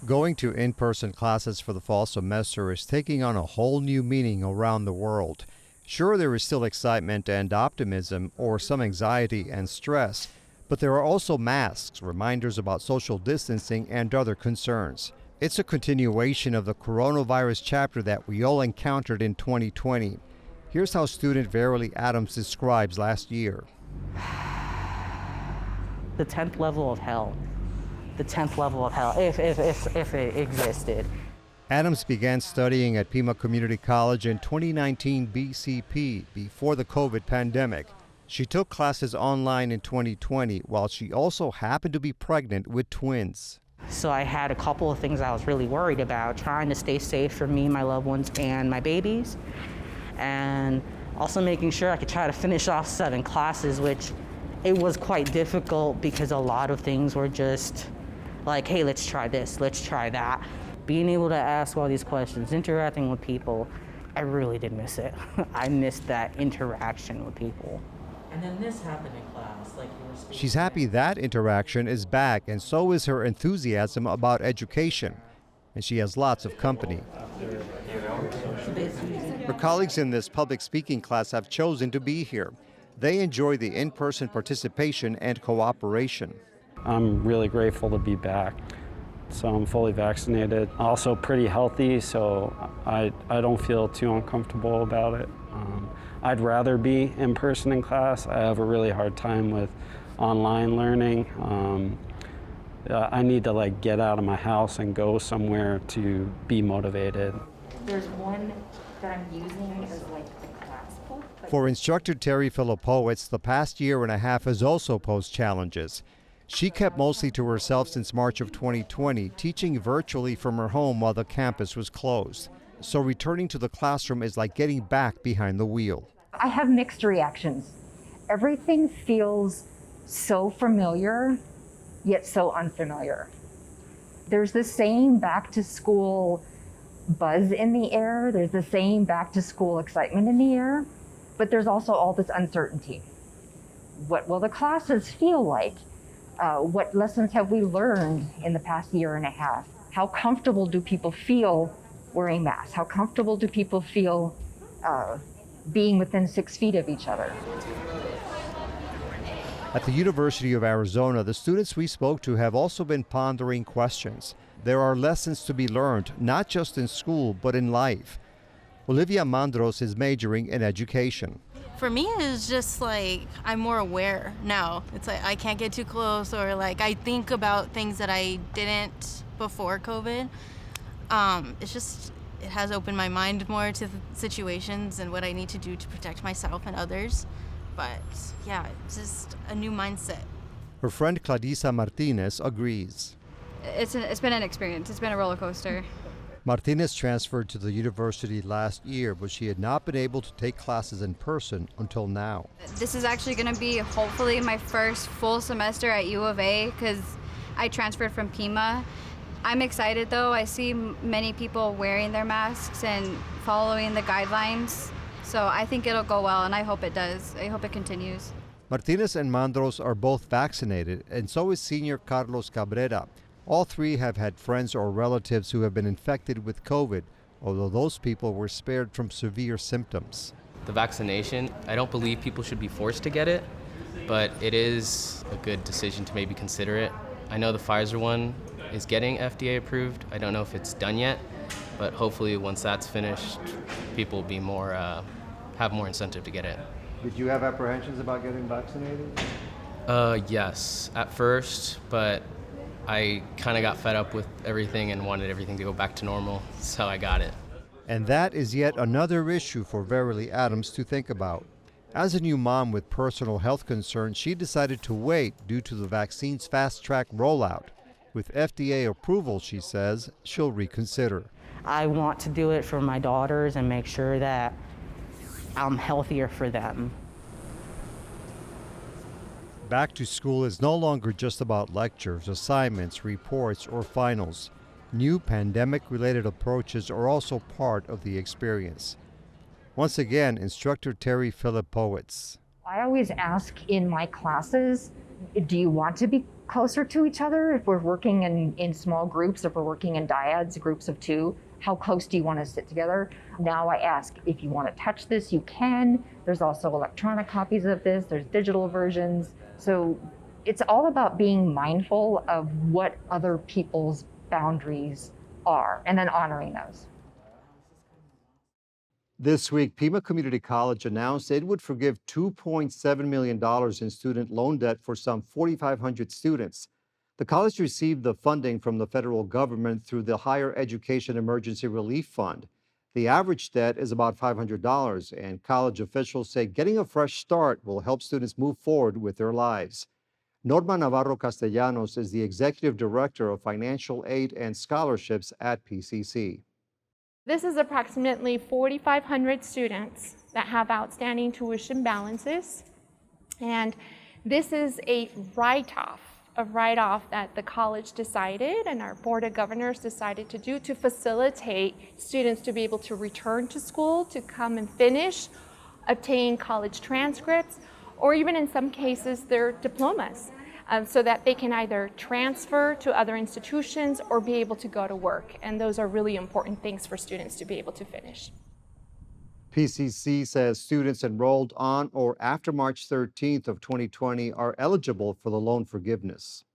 Going to in-person classes for the fall semester is taking on a whole new meaning around the world. Sure, there is still excitement and optimism, or some anxiety and stress, but there are also masks, reminders about social distancing, and other concerns. It's a continuation of the coronavirus chapter that we all encountered in 2020. Here's how student Verily Adams describes last year. The 10th level of hell. The 10th level of hell, if it existed. Adams began studying at Pima Community College in 2019 BCP, before the COVID pandemic. She took classes online in 2020, while she also happened to be pregnant with twins. So I had a couple of things I was really worried about, trying to stay safe for me, my loved ones, and my babies. And also making sure I could try to finish off 7 classes, which it was quite difficult because a lot of things were just like, hey, let's try this, let's try that. Being able to ask all these questions, interacting with people, I really did miss it. I missed that interaction with people. And then this happened in class, like you were speaking. She's happy that interaction is back, and so is her enthusiasm about education. And she has lots of company. Her colleagues in this public speaking class have chosen to be here. They enjoy the in-person participation and cooperation. I'm really grateful to be back. So I'm fully vaccinated, also pretty healthy, so I don't feel too uncomfortable about it. I'd rather be in person in class. I have a really hard time with online learning. I need to get out of my house and go somewhere to be motivated. There's one that I'm using as the class book. For instructor Terry Filipowicz, the past year and a half has also posed challenges. She kept mostly to herself since March of 2020, teaching virtually from her home while the campus was closed. So returning to the classroom is like getting back behind the wheel. I have mixed reactions. Everything feels so familiar, yet so unfamiliar. There's the same back to school buzz in the air. There's the same back to school excitement in the air, but there's also all this uncertainty. What will the classes feel like? What lessons have we learned in the past year and a half? How comfortable do people feel wearing masks? How comfortable do people feel being within 6 feet of each other? At the University of Arizona, the students we spoke to have also been pondering questions. There are lessons to be learned, not just in school, but in life. Olivia Mandros is majoring in education. For me, it's just I'm more aware now. It's I can't get too close, or I think about things that I didn't before COVID. It has opened my mind more to the situations and what I need to do to protect myself and others. But yeah, it's just a new mindset. Her friend Clarissa Martinez agrees. It's been an experience. It's been a roller coaster. Martinez transferred to the university last year, but she had not been able to take classes in person until now. This is actually going to be hopefully my first full semester at U of A because I transferred from Pima. I'm excited though. I see many people wearing their masks and following the guidelines. So I think it'll go well, and I hope it does. I hope it continues. Martinez and Mandros are both vaccinated, and so is senior Carlos Cabrera. All three have had friends or relatives who have been infected with COVID, although those people were spared from severe symptoms. The vaccination, I don't believe people should be forced to get it, but it is a good decision to maybe consider it. I know the Pfizer one is getting FDA approved. I don't know if it's done yet, but hopefully once that's finished, people will be have more incentive to get it. Did you have apprehensions about getting vaccinated? Yes, at first, but I kind of got fed up with everything and wanted everything to go back to normal, so I got it. And that is yet another issue for Verily Adams to think about. As a new mom with personal health concerns, she decided to wait due to the vaccine's fast-track rollout. With FDA approval, she says, she'll reconsider. I want to do it for my daughters and make sure that I'm healthier for them. Back to school is no longer just about lectures, assignments, reports, or finals. New pandemic-related approaches are also part of the experience. Once again, instructor Terry Filipowicz. I always ask in my classes, do you want to be closer to each other. If we're working in small groups, if we're working in dyads, groups of two, how close do you want to sit together? Now I ask, if you want to touch this, you can. There's also electronic copies of this, there's digital versions. So it's all about being mindful of what other people's boundaries are and then honoring those. This week, Pima Community College announced it would forgive $2.7 million in student loan debt for some 4,500 students. The college received the funding from the federal government through the Higher Education Emergency Relief Fund. The average debt is about $500, and college officials say getting a fresh start will help students move forward with their lives. Norma Navarro Castellanos is the Executive Director of Financial Aid and Scholarships at PCC. This is approximately 4,500 students that have outstanding tuition balances. And this is a write-off that the college decided and our Board of Governors decided to do to facilitate students to be able to return to school, to come and finish, obtain college transcripts, or even in some cases their diplomas, so that they can either transfer to other institutions or be able to go to work. And those are really important things for students to be able to finish. PCC says students enrolled on or after March 13th of 2020 are eligible for the loan forgiveness.